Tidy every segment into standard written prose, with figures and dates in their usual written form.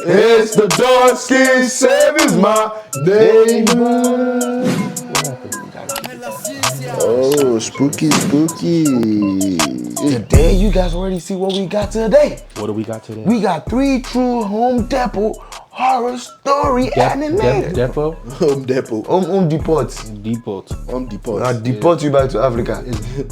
It's the dark skin Savage, my neighbor. Oh, spooky. Today, you guys already see what we got today. What do we got today? We got 3 true Home Depot horror story animated. Depot? Home Depot. Home Depot. Depot. Home Depot. Deport you back to Africa.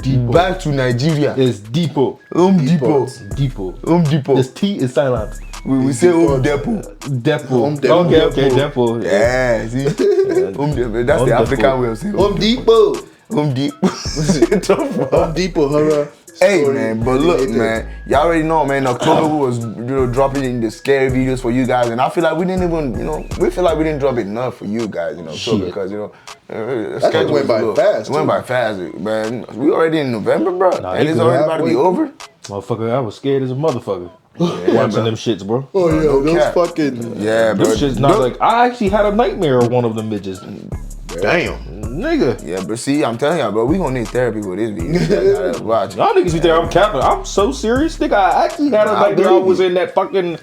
Depot. Back to Nigeria. It's Depot. Home Depot. Depot. Home Depot. This T is silent. We say Home Depot. Depot. Home Depot. Okay, Depot. Yeah, see? Home Depot. That's Home the Depot. African way of saying Home Depot. Home Depot. Home Depot horror. Hey story man, but look animated. man, y'all already know man, in October we was dropping in the scary videos for you guys, and I feel like we didn't even, we feel like we didn't drop enough for you guys in October because That thing went by fast. It went by fast, man. We already in November, bro, and it's already about to be over. Motherfucker, I was scared as a motherfucker. Watching them shits, bro. Oh yeah, no those cap. fucking Yeah, bro. Them shits not like, I actually had a nightmare of one of them bitches. Damn. Nigga. Yeah, but see, I'm telling y'all, bro, we gonna need therapy with this video. You gotta watch. Y'all niggas be there, I'm capping. I'm so serious, nigga. I actually had a nightmare. I was in that fucking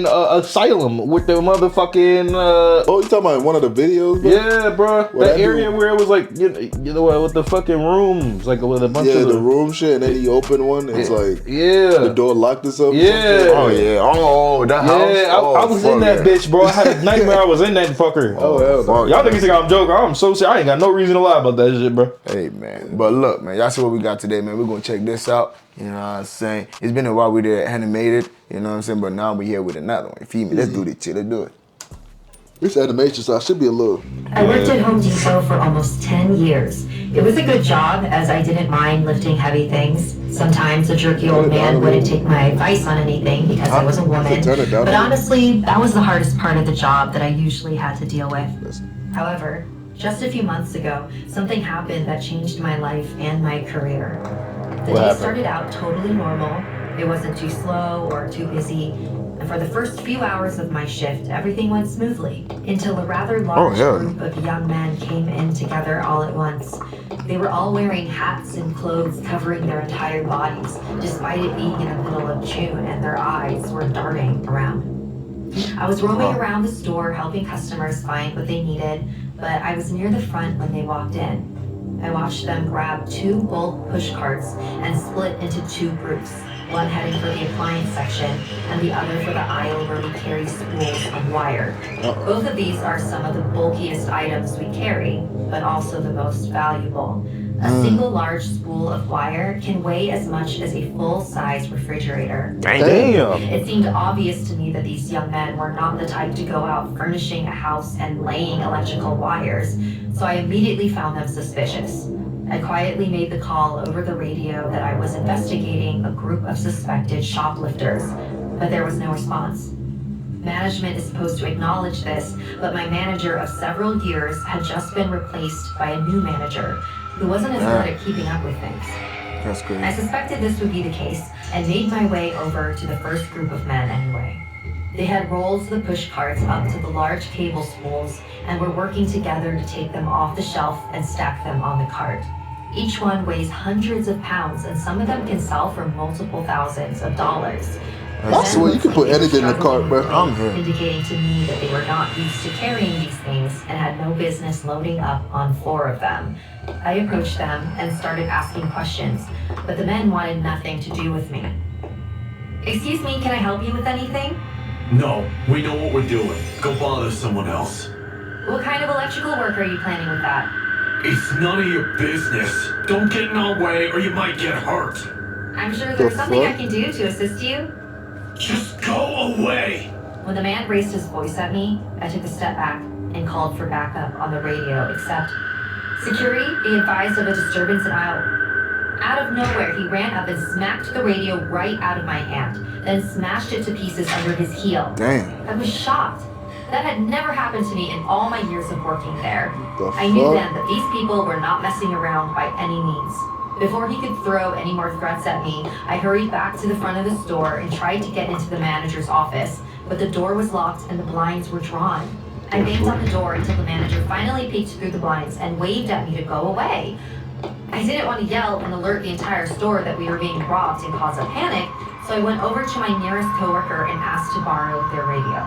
asylum with the motherfucking Oh, you talking about one of the videos, bro? yeah, bro. What That I do? area where it was like you know what, with the fucking rooms, like with a bunch Yeah, of the room shit, and then he opened one, it's like the yeah. door locked or something. Yeah. Oh yeah. Oh, that house. Yeah, Oh, I was in fuck that yeah. bitch, bro. I had a nightmare. I was in that fucker. Oh hell no. Fuck Y'all yeah. niggas think I'm joking. I'm so serious. I ain't got no reason to lie about that shit, bro. Hey man, but look man, y'all see what we got today, man. We're gonna check this out. You know what I'm saying? It's been a while we did animated, you know what I'm saying? But now we here with another one. You feel me? Let's do this shit. Let's do it. This animation, so I should be a little. I worked at Home Depot for almost 10 years. It was a good job as I didn't mind lifting heavy things. Sometimes a jerky old man wouldn't take my advice on anything because I was a woman. Turn it down. But honestly, that was the hardest part of the job that I usually had to deal with. However, just a few months ago, something happened that changed my life and my career. The day started out totally normal. It wasn't too slow or too busy. And for the first few hours of my shift, everything went smoothly until a rather large group of young men came in together all at once. They were all wearing hats and clothes covering their entire bodies, despite it being in the middle of June, and their eyes were darting around. I was roaming around the store helping customers find what they needed, but I was near the front when they walked in. I watched them grab 2 bulk push carts and split into 2 groups, one heading for the appliance section and the other for the aisle where we carry spools of wire. Both of these are some of the bulkiest items we carry, but also the most valuable. A single large spool of wire can weigh as much as a full-size refrigerator. Damn. It seemed obvious to me that these young men were not the type to go out furnishing a house and laying electrical wires, so I immediately found them suspicious. I quietly made the call over the radio that I was investigating a group of suspected shoplifters, but there was no response. Management is supposed to acknowledge this, but my manager of several years had just been replaced by a new manager who wasn't as good at keeping up with things. That's good. I suspected this would be the case and made my way over to the first group of men anyway. They had rolled the push carts up to the large cable spools and were working together to take them off the shelf and stack them on the cart. Each one weighs hundreds of pounds, and some of them can sell for multiple thousands of dollars. That's the way you can put anything in the cart, bro. I'm here. Indicating to me that they were not used to carrying these things and had no business loading up on 4 of them. I approached them and started asking questions, but the men wanted nothing to do with me. Excuse me, can I help you with anything? No, we know what we're doing. Go bother someone else. What kind of electrical work are you planning with that? It's none of your business. Don't get in our way or you might get hurt. I'm sure there's The something I fuck? can do to assist you. Just go away. When the man raised his voice at me, I took a step back and called for backup on the radio, except, "Security, be advised of a disturbance in aisle." Out of nowhere, he ran up and smacked the radio right out of my hand, then smashed it to pieces under his heel. Damn. I was shocked. That had never happened to me in all my years of working there. The I knew fuck? then that these people were not messing around by any means. Before he could throw any more threats at me, I hurried back to the front of the store and tried to get into the manager's office, but the door was locked and the blinds were drawn. I banged on the door until the manager finally peeked through the blinds and waved at me to go away. I didn't want to yell and alert the entire store that we were being robbed and cause a panic, So I went over to my nearest coworker and asked to borrow their radio.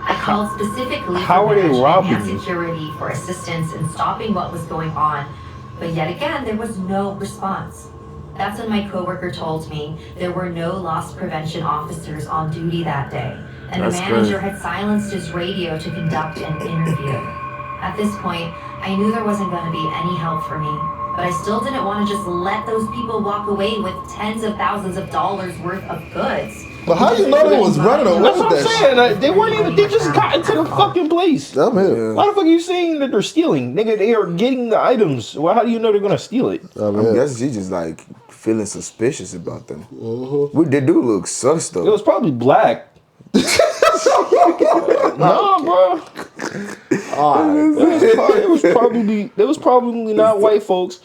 I called specifically How are they robbing and you? security for assistance in stopping what was going on, but yet again there was no response. That's when my coworker told me there were no loss prevention officers on duty that day, and That's the manager crazy. had silenced his radio to conduct an interview. At this point, I knew there wasn't going to be any help for me, but I still didn't want to just let those people walk away with tens of thousands of dollars worth of goods. But how you know they was running away That's with what I'm that saying. shit? They weren't even. They just got into the fucking place. I'm here. Why the fuck are you saying that they're stealing? Nigga, they are getting the items. Well, how do you know they're gonna steal it? I'm I'm here. guessing she just like feeling suspicious about them. They do look sus It though. was probably black. Nah, bro. It was probably not white folks.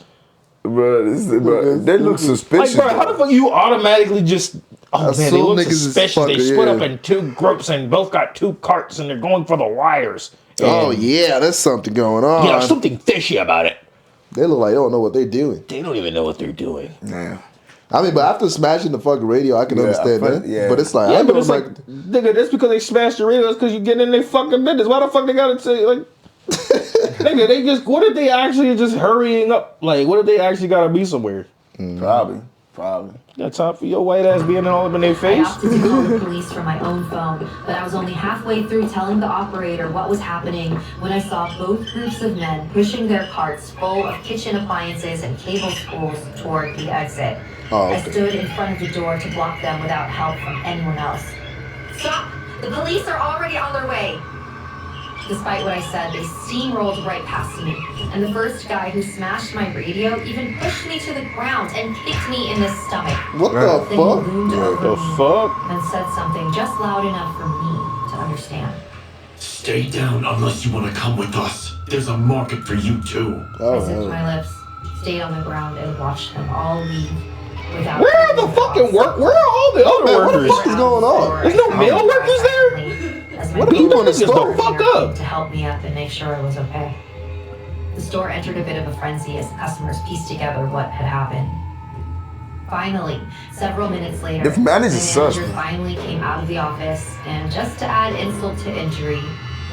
Bro, they look Like, suspicious. bro, how the fuck you automatically just? Oh man, they Assume look niggas is suspicious. They fucking, split yeah. up in two groups and both got two carts and they're going for the wires. Oh And, yeah, there's something going on. yeah, there's something fishy about it. They look like they don't know what they're doing. They don't even know what they're doing. Yeah. I mean, but after smashing the fucking radio, I can Yeah, understand I that. feel- yeah. But it's like, Yeah, I but know, it's like, nigga, that's because they smashed the radios because you get in their fucking business. Why the fuck they gotta say, like, nigga, they just, what if they actually just hurrying up? Like, what if they actually gotta be somewhere? Probably. Got time for your white ass being all up in their I face? opted to call the police from my own phone, but I was only halfway through telling the operator what was happening when I saw both groups of men pushing their carts full of kitchen appliances and cable spools toward the exit. Oh, I okay. stood in front of the door to block them without help from anyone else. Stop! The police are already on their way! Despite what I said, they steamrolled right past me, and the first guy who smashed my radio even pushed me to the ground and kicked me in the stomach. what the Then he fuck? loomed over The me fuck? and said something just loud enough for me to understand. Stay down unless you want to come with us. There's a market for you too. I zipped my lips, stayed on the ground, and watched them all leave without. Where are the fucking work? Where are all the other man, what the workers? fuck is going on? There's no male workers there? What are people in the store? The fuck up. To help me up and make sure I was okay. The store entered a bit of a frenzy as customers pieced together what had happened. Finally, several minutes later, The manager's my sus, manager man. finally came out of the office, and just to add insult to injury,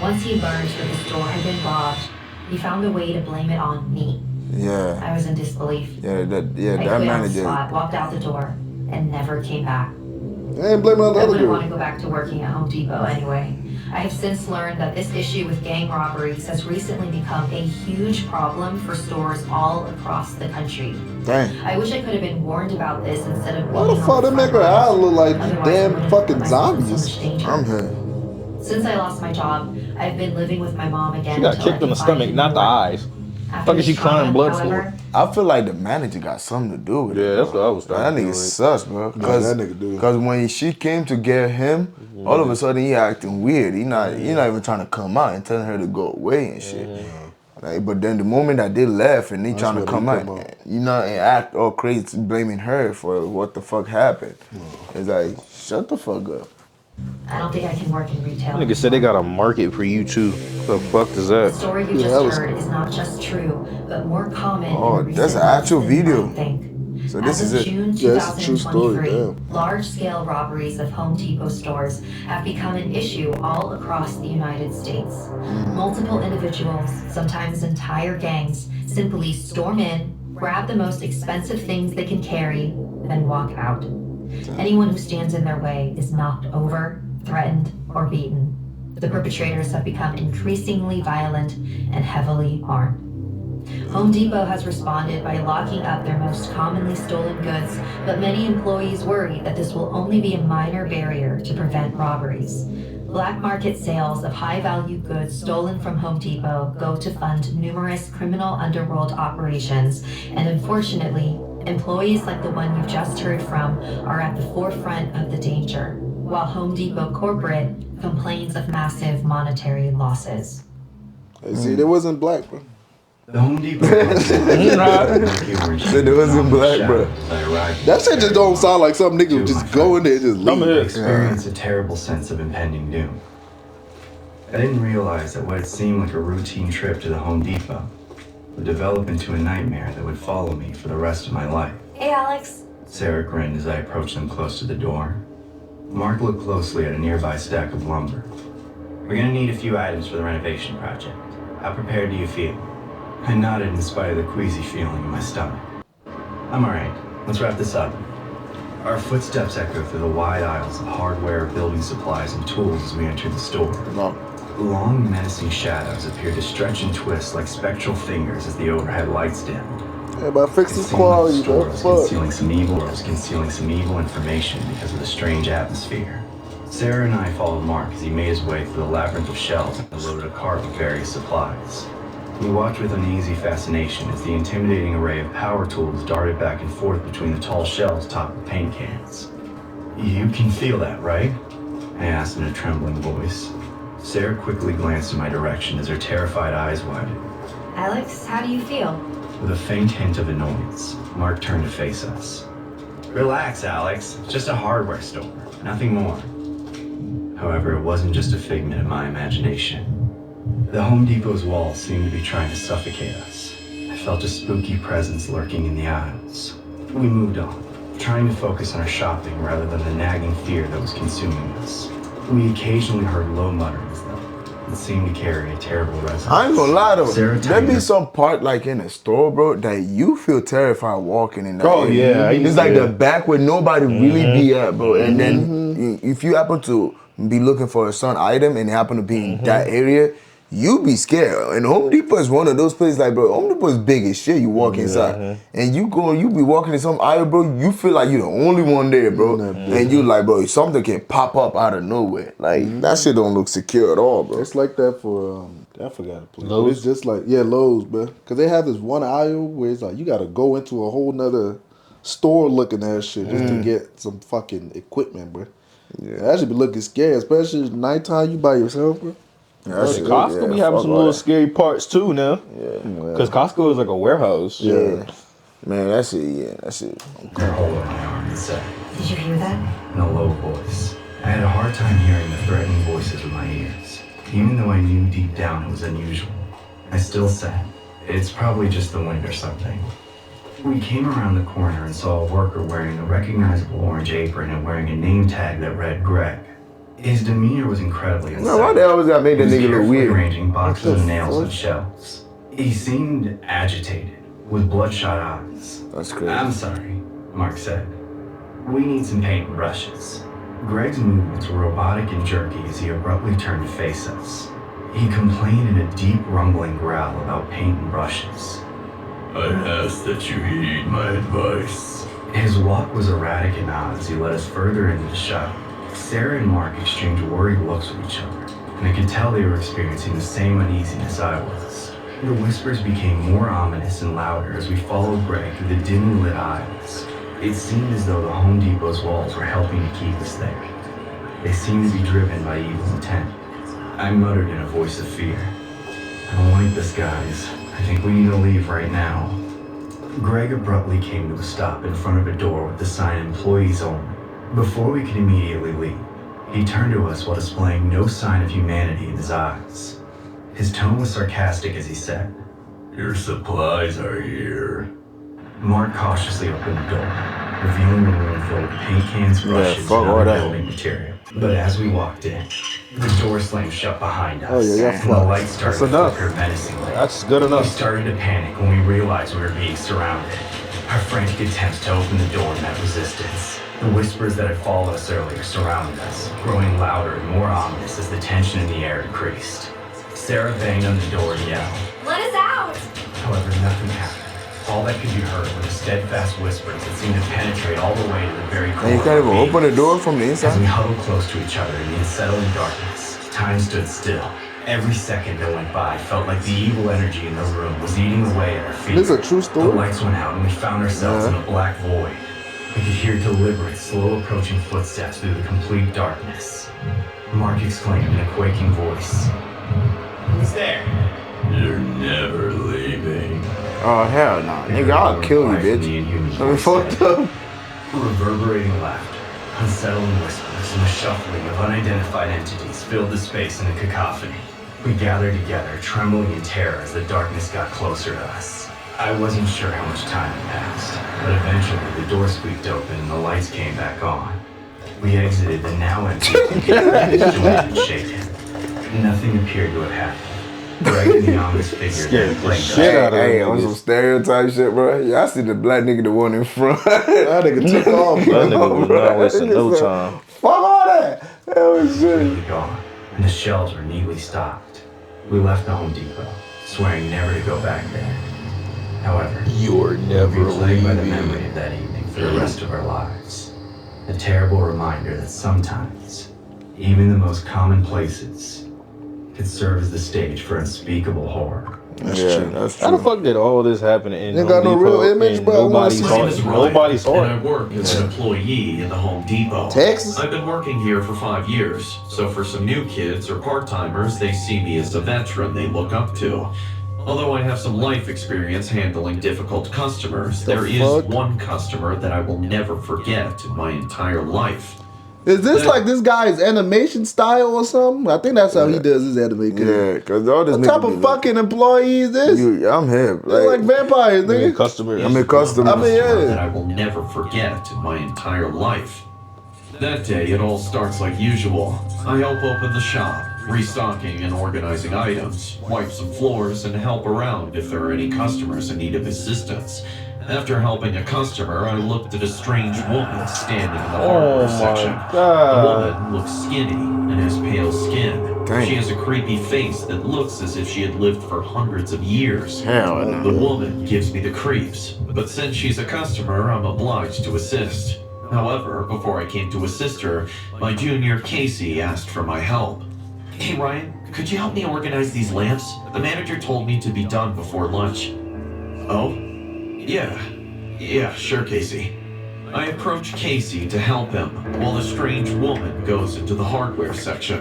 once he learned that the store had been robbed, he found a way to blame it on me. Yeah. I was in disbelief. Yeah, that I quit on the manager. spot, walked out the door, and never came back. I ain't blaming on the I other wouldn't want to girl. go back to working at Home Depot anyway. I have since learned that this issue with gang robberies has recently become a huge problem for stores all across the country. Dang. I wish I could have been warned about this instead of Why the being on fuck they front make her lines. eyes look like Otherwise, I damn would have fucking put myself in so zombies? much danger. I'm here. Since I lost my job, I've been living with my mom again. She got until kicked I in the can find stomach, a not new the work. eyes. After Fuck is she this crying trauma, blood however, I feel like the manager got something to do with it. Yeah, that's what I was That trying to nigga do. sus, bro. that nigga do. Cause when she came to get him, all of a sudden he acting weird. He not even trying to come out and telling her to go away and shit. Like, but then the moment that they left and they trying to when come he out, come out. and act all crazy, blaming her for what the fuck happened. It's like, shut the fuck up. I don't think I can work in retail. Nigga said they got a market for you too. The fuck is The that? story you Yeah, that just was- heard is not just true, but more common. Oh, in that's recent an actual months than you video. might think. So this As is of it. June Yeah, it's a true story, 2023, damn. large-scale robberies of Home Depot stores have become an issue all across the United States. Multiple individuals, sometimes entire gangs, simply storm in, grab the most expensive things they can carry, then walk out. Anyone who stands in their way is knocked over, threatened, or beaten. The perpetrators have become increasingly violent and heavily armed. Home Depot has responded by locking up their most commonly stolen goods, but many employees worry that this will only be a minor barrier to prevent robberies. Black market sales of high-value goods stolen from Home Depot go to fund numerous criminal underworld operations, and unfortunately, employees like the one you've just heard from are at the forefront of the danger, while Home Depot corporate complains of massive monetary losses. Hey, see, they wasn't black, bro. The Home Depot. Said it wasn't black, bro. That shit just don't sound like some nigga would just go in there and just I'm leave. here. Experienced a terrible sense of impending doom. I didn't realize that what had seemed like a routine trip to the Home Depot would develop into a nightmare that would follow me for the rest of my life. Hey Alex, Sarah grinned as I approached them close to the door. Mark looked closely at a nearby stack of lumber. We're gonna need a few items for the renovation project. How prepared do you feel? I nodded in spite of the queasy feeling in my stomach. I'm alright. Let's wrap this up. Our footsteps echo through the wide aisles of hardware, building supplies, and tools as we enter the store. No. Long, menacing shadows appear to stretch and twist like spectral fingers as the overhead lights dimmed. Yeah, but fix this It seemed like quality, the store bro. was Fuck. concealing some evil information because of the strange atmosphere. Sarah and I followed Mark as he made his way through the labyrinth of shelves and loaded a cart with various supplies. We watched with uneasy fascination as the intimidating array of power tools darted back and forth between the tall shelves topped with paint cans. You can feel that, right? I asked in a trembling voice. Sarah quickly glanced in my direction as her terrified eyes widened. Alex, how do you feel? With a faint hint of annoyance, Mark turned to face us. Relax, Alex. It's just a hardware store. Nothing more. However, it wasn't just a figment of my imagination. The Home Depot's walls seemed to be trying to suffocate us. I felt a spooky presence lurking in the aisles. We moved on, trying to focus on our shopping rather than the nagging fear that was consuming us. We occasionally heard low mutterings, though, that seemed to carry a terrible resonance. I ain't gonna lie though. Sarah There be tightened some part like in a store, bro, that you feel terrified walking in that Oh, area. yeah, I It's used like to, the yeah. back where nobody really be at, bro. And then if you happen to be looking for a certain item and it happen to be in that area, you be scared. And Home Depot is one of those places like, bro, Home Depot is big as shit. You walk inside and you be walking in some aisle, bro, you feel like you're the only one there, bro. And you like, bro, something can pop up out of nowhere. Like, that shit don't look secure at all, bro. It's like that for I forgot the place. Lowe's? It's just like Lowe's, bro. Cause they have this one aisle where it's like you gotta go into a whole nother store looking at shit just to get some fucking equipment, bro. Yeah, that should be looking scary, especially nighttime. You by yourself, bro. Costco be having some little scary parts too now. Yeah. Because Costco is like a warehouse. Yeah. Man, that shit. Her hold on my arm and said, Did you hear that? in a low voice. I had a hard time hearing the threatening voices with my ears, even though I knew deep down it was unusual. I still said, it's probably just the wind or something. We came around the corner and saw a worker wearing a recognizable orange apron and wearing a name tag that read Greg. His demeanor was incredibly Man, why they always gotta make that nigga look carefully weird? arranging boxes of nails on shelves. He seemed agitated, with bloodshot eyes. That's crazy. I'm sorry, Mark said. We need some paint and brushes. Greg's movements were robotic and jerky as he abruptly turned to face us. He complained in a deep rumbling growl about paint and brushes. I ask that you heed my advice. His walk was erratic and odd as he led us further into the shop. Sarah and Mark exchanged worried looks with each other, and I could tell they were experiencing the same uneasiness I was. The whispers became more ominous and louder as we followed Greg through the dimly lit aisles. It seemed as though the Home Depot's walls were helping to keep us there. They seemed to be driven by evil intent. I muttered in a voice of fear. I don't like this, guys. I think we need to leave right now. Greg abruptly came to a stop in front of a door with the sign Employees Only. Before we could immediately leave, he turned to us while displaying no sign of humanity in his eyes. His tone was sarcastic as he said, Your supplies are here. Mark cautiously opened the door, revealing a room full of paint cans, brushes, fuck and all other that. building material. But as we walked in, the door slammed shut behind us, Oh, yeah, and the lights started That's to enough. flicker menacingly. That's good We enough. started to panic when we realized we were being surrounded. Our frantic attempts to open the door met resistance. The whispers that had followed us earlier surrounded us, growing louder and more ominous as the tension in the air increased. Sarah banged on the door and yelled. Let us out! However, nothing happened. All that could be heard were the steadfast whispers that seemed to penetrate all the way to the very core And you can't of our even open the beings. door from the As we inside? huddled close to each other in the unsettling darkness, time stood still. Every second that went by felt like the evil energy in the room was eating away at our feet. This is a true The story. lights went out and we found ourselves in a black void. We could hear deliberate, slow approaching footsteps through the complete darkness. Mark exclaimed in a quaking voice, "Who's there?" You're never leaving. Oh, hell no. Nigga, I'll kill you, bitch. I mean, fucked up. Reverberating laughter, unsettling whispers, and the shuffling of unidentified entities filled the space in a cacophony. We gathered together, trembling in terror as the darkness got closer to us. I wasn't sure how much time had passed, but eventually the door squeaked open and the lights came back on. We exited the now empty and shaken. Nothing appeared to have happened. Greg and the ominous figure Scared the played shit out of Hey, them on niggas. some stereotype shit, bro. Y'all see the black nigga, the one in front. That nigga took off, That bro. nigga was not wasting no Nigga said, time. Fuck all that. That was shit. completely gone, and the shelves were neatly stocked. We left the Home Depot, swearing never to go back there. However, You're we never were plagued by the leaving. memory of that evening for the rest of our lives. A terrible reminder that sometimes, even the most common places could serve as the stage for unspeakable horror. That's Yeah, true. that's How the true. fuck did all this happen in Ain't Home got no Depot real image, and bro. I wanna nobody see saw My name it? is Nobody Ryan, saw and I it. work as an employee in the Home Depot. Texas? I've been working here for 5 years, so for some new kids or part-timers, they see me as a veteran they look up to. Although I have some life experience handling difficult customers, there is fuck? one customer that I will never forget in my entire life. Is this like this guy's animation style or something? I think that's how he does his animation. Yeah, because all this What type of fucking employee is this? I'm him. They're like vampires, I mean, nigga. customers. I'm a customer. I mean, yeah. That I will never forget in my entire life. That day, it all starts like usual. I help open the shop, restocking and organizing items, wipe some floors, and help around if there are any customers in need of assistance. After helping a customer, I looked at a strange woman standing in the hardware section. The God. woman looks skinny and has pale skin. Dang. She has a creepy face that looks as if she had lived for hundreds of years. Hell The no. woman gives me the creeps, but since she's a customer, I'm obliged to assist. However, before I came to assist her, my junior Casey asked for my help. Hey Ryan, could you help me organize these lamps? The manager told me to be done before lunch. Oh? Yeah, sure, Casey. I approach Casey to help him, while the strange woman goes into the hardware section.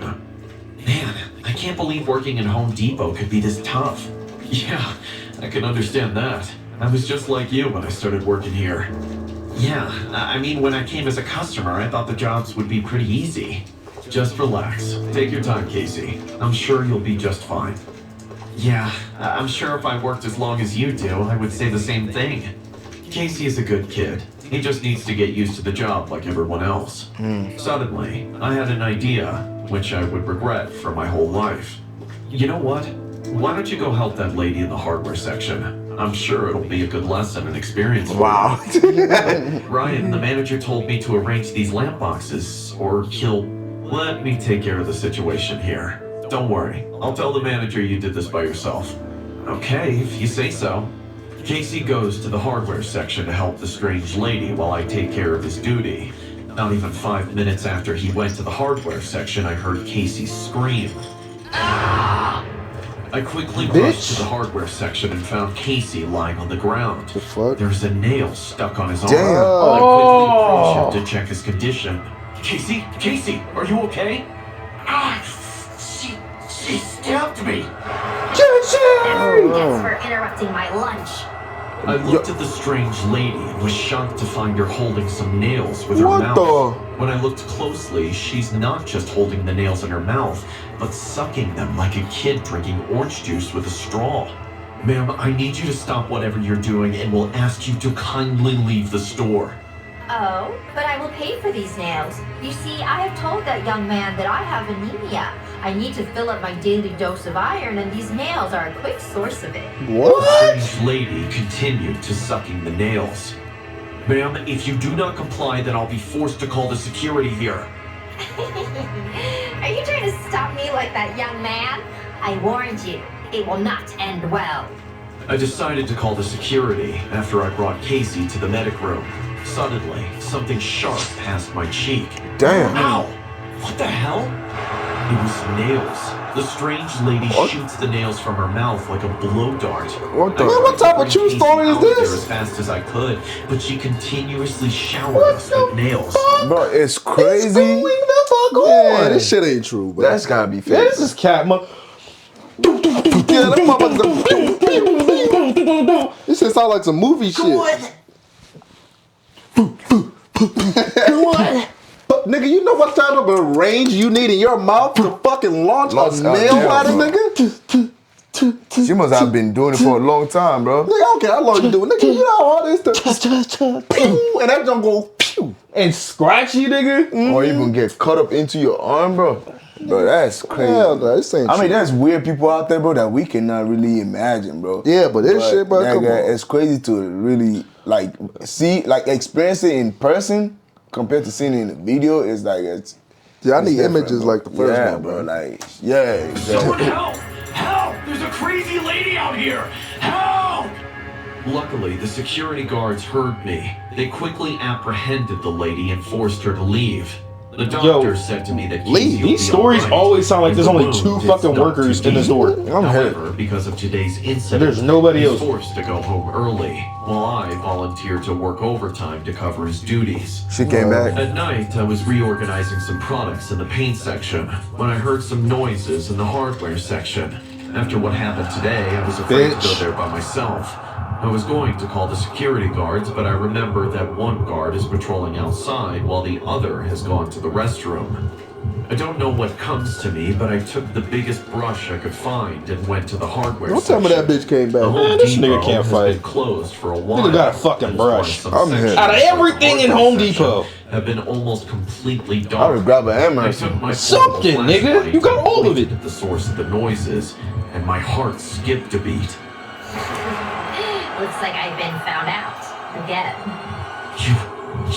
Man, I can't believe working in Home Depot could be this tough. Yeah, I can understand that. I was just like you when I started working here. Yeah, I mean, when I came as a customer, I thought the jobs would be pretty easy. Just relax. Take your time, Casey. I'm sure you'll be just fine. Yeah, I'm sure if I worked as long as you do, I would say the same thing. Casey is a good kid. He just needs to get used to the job like everyone else. Suddenly, I had an idea, which I would regret for my whole life. You know what? Why don't you go help that lady in the hardware section? I'm sure it'll be a good lesson and experience for Wow. you. Ryan, the manager told me to arrange these lamp boxes, or he'll... Let me take care of the situation here. Don't worry, I'll tell the manager you did this by yourself. Okay, if you say so. Casey goes to the hardware section to help the strange lady while I take care of his duty. Not even 5 minutes after he went to the hardware section, I heard Casey scream. I quickly rushed to the hardware section and found Casey lying on the ground. The fuck? There's a nail stuck on his arm. Damn. I quickly approached him to check his condition. Casey, are you okay? She stabbed me. Thanks for interrupting my lunch. I looked at the strange lady and was shocked to find her holding some nails with her What mouth. the? When I looked closely, she's not just holding the nails in her mouth, but sucking them like a kid drinking orange juice with a straw. Ma'am, I need you to stop whatever you're doing and will ask you to kindly leave the store. Oh, but I will pay for these nails. You see, I have told that young man that I have anemia. I need to fill up my daily dose of iron, and these nails are a quick source of it. What? The strange lady continued to sucking the nails. Ma'am, if you do not comply, then I'll be forced to call the security here. Are you trying to stop me like that young man? I warned you, it will not end well. I decided to call the security after I brought Casey to the medic room. Suddenly, something sharp passed my cheek. Damn. Ow! What the hell? It was nails. The strange lady shoots the nails from her mouth like a blow dart. What the? I Man, what tried to type of bring true Casey story is out there this? as fast as I could, but she continuously showered us with nails. Bro, it's What's crazy. going the fuck on? Man, this shit ain't true, bro. That's gotta be Yeah, fake. this is cat mother. Yeah, that motherfucker go. This shit sound like some movie shit. Nigga, you know what type of a range you need in your mouth to fucking launch a nail nail, at a bro. nigga? She must have been doing it for a long time, bro. Nigga, I don't care how long you do it. Nigga, you know all this stuff. Pew, and that don't go pew. And scratchy, nigga. Or even get cut up into your arm, bro. Bro, that's crazy. Hell no, this ain't I mean, true. there's weird people out there, bro, that we cannot really imagine, bro. Yeah, but this shit, bro, come on. It's crazy to really, like, see, like, experience it in person compared to seeing it in the video. It's like, it's... Yeah, I it's need different, images bro. like the first yeah, one, bro. bro. Like, yeah, Someone exactly. help! Help! There's a crazy lady out here! Help! Luckily, the security guards heard me. They quickly apprehended the lady and forced her to leave. The doctor said to me that Casey will These be stories all right, always sound like and there's the only wound 2 is fucking not workers too in the deep. store. However, because of today's incident, There's nobody he's else. forced to go home early, while I volunteered to work overtime to cover his duties. She came back. At night, I was reorganizing some products in the paint section when I heard some noises in the hardware section. After what happened today, I was afraid to go there by myself. I was going to call the security guards, but I remembered that one guard is patrolling outside while the other has gone to the restroom. I don't know what comes to me, but I took the biggest brush I could find and went to the hardware Don't tell me that bitch came The back. Home Man, this Depot nigga can't has fight. been closed for a while. Nigga got a fucking As far as brush. some I'm sections here. Out of like the everything in hardware Home section Depot. have been almost completely dark. I would grab a hammer. I took my Something, portable nigga. flashlight You got and all of pointed it. at the source of the noises, and my heart skipped a beat. Looks like I've been found out. Again.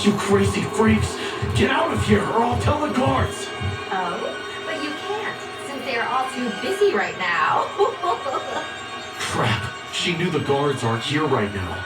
You crazy freaks! Get out of here, or I'll tell the guards! Oh? But you can't, since they are all too busy right now. Crap! She knew the guards aren't here right now.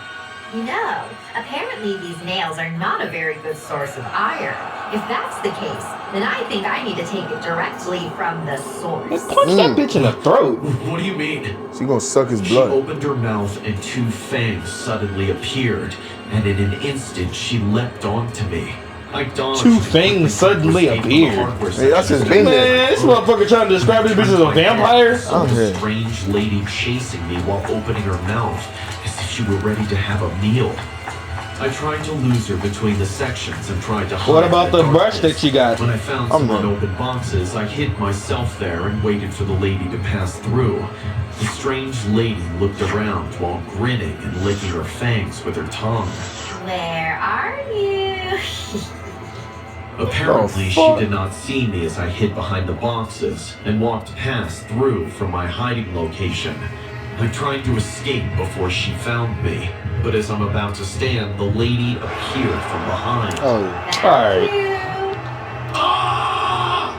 You know, apparently these nails are not a very good source of iron. If that's the case, then I think I need to take it directly from the source. Punch that bitch in the throat. What do you mean? She gonna suck his She blood. opened her mouth and 2 fangs suddenly appeared, and in an instant she leapt onto me. I dodged. 2 and fangs quickly suddenly escaped from the appeared. hardware Hey, that's section. just been there. Man, this motherfucker trying to describe this bitch as a vampire. Saw I'm the here. strange lady chasing me while opening her mouth, as if she were ready to have a meal. I tried to lose her between the sections and tried to hide What about in the brush darkness. that she got? When I found I'm some done. unopened boxes, I hid myself there and waited for the lady to pass through. The strange lady looked around while grinning and licking her fangs with her tongue. Where are you? Apparently, she fuck? did not see me as I hid behind the boxes and walked past through from my hiding location. I tried to escape before she found me, but as I'm about to stand, the lady appeared from behind. Oh, yeah. Alright. Ah!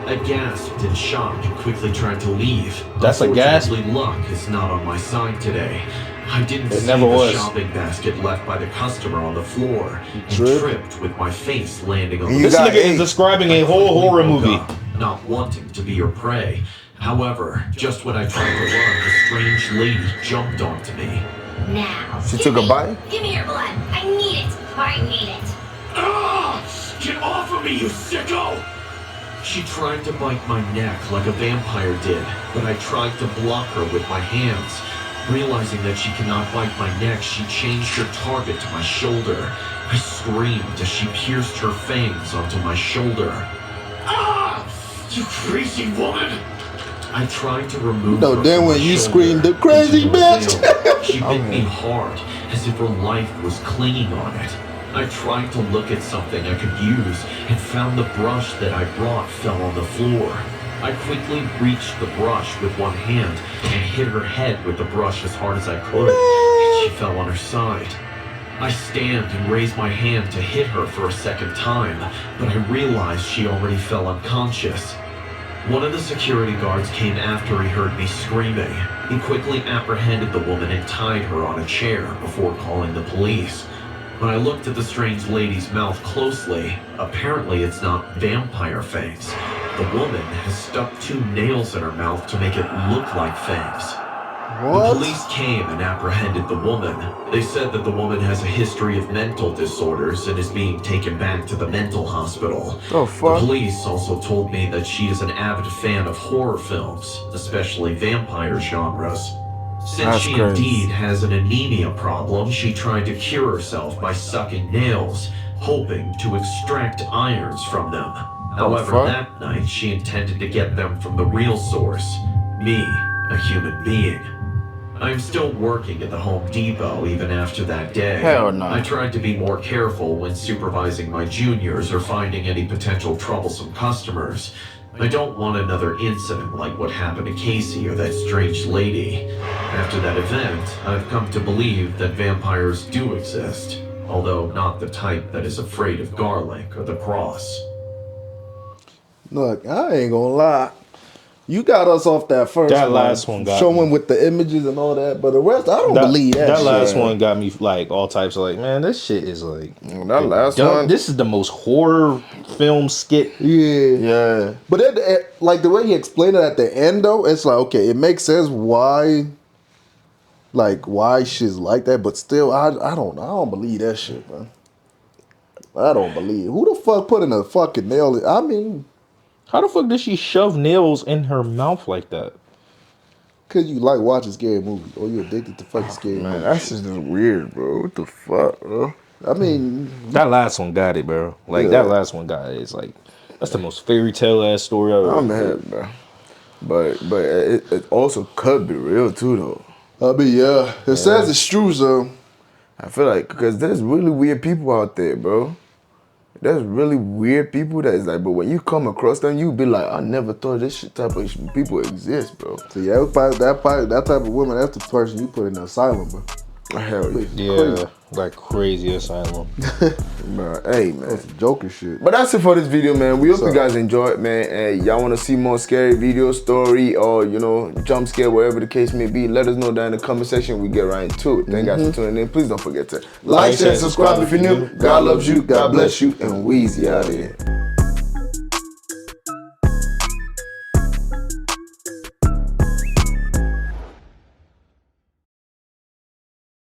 I gasped in shock and quickly tried to leave. That's a gasp? Unfortunately, luck is not on my side today. I didn't It see never the was. shopping basket left by the customer on the floor and tripped? tripped with my face landing on You the This got nigga is eight. describing a whole horror woke movie. up, not wanting to be your prey. However, just when I tried to run, the strange lady jumped onto me. Now. She give took a me- bite? Give me your blood. I need it. I need it. Ah! Get off of me, you sicko! She tried to bite my neck like a vampire did, but I tried to block her with my hands. Realizing that she cannot bite my neck, she changed her target to my shoulder. I screamed as she pierced her fangs onto my shoulder. Ah! You crazy woman! I tried to remove No, her then from when my you shoulder screamed, "The crazy into the bitch!" veil. She bit me hard, as if her life was clinging on it. I tried to look at something I could use, and found the brush that I brought fell on the floor. I quickly reached the brush with one hand, and hit her head with the brush as hard as I could, and she fell on her side. I stamped and raised my hand to hit her for a second time, but I realized she already fell unconscious. One of the security guards came after he heard me screaming. He quickly apprehended the woman and tied her on a chair before calling the police. When I looked at the strange lady's mouth closely, apparently it's not vampire fangs. The woman has stuck 2 nails in her mouth to make it look like fangs. The What? police came and apprehended the woman. They said that the woman has a history of mental disorders and is being taken back to the mental hospital. Oh, fuck. The police also told me that she is an avid fan of horror films, especially vampire genres. Since That's she crazy. indeed has an anemia problem, she tried to cure herself by sucking nails, hoping to extract irons from them. However, fuck? that night she intended to get them from the real source, me, a human being. I'm still working at the Home Depot even after that day. Hell no. I tried to be more careful when supervising my juniors or finding any potential troublesome customers. I don't want another incident like what happened to Casey or that strange lady. After that event, I've come to believe that vampires do exist, although not the type that is afraid of garlic or the cross. Look, I ain't gonna lie. You got us off that first That last one got showing me. with the images and all that, but the rest, I don't believe that shit. last one got me like all types of like, man, this shit is like That last one. This is the most horror film skit. Yeah. But like the way he explained it at the end though, it's like, okay, it makes sense why shit's like that, but still I don't believe that shit, man. I don't believe. Who the fuck put in a fucking nail? I mean, How the fuck did she shove nails in her mouth like that? cause you like watching scary movies, or you addicted to fucking scary Man, movies. that's just weird, bro. What the fuck, bro? I mean, That last one got it, bro. Like that last one got it. It's like that's the most fairy tale ass story I've ever I'm heard. mad, bro. But it also could be real too, though. I mean, yeah. It says it's true, so. I feel like because there's really weird people out there, bro. There's really weird people that is like, but when you come across them, you be like, I never thought this shit type of people exist, bro. So yeah, that type of woman, that's the person you put in the asylum, bro. Hell yeah. Yeah, like crazy asylum. Bro, hey, man. That's some Joker shit. But that's it for this video, man. We hope So- you guys enjoy it, man. And y'all want to see more scary video, story, or, you know, jump scare, whatever the case may be, let us know down in the comment section. We get right into it. Thank you guys for tuning in. Please don't forget to like, share, subscribe if you're new. God loves you, God bless you, and Weezy out here.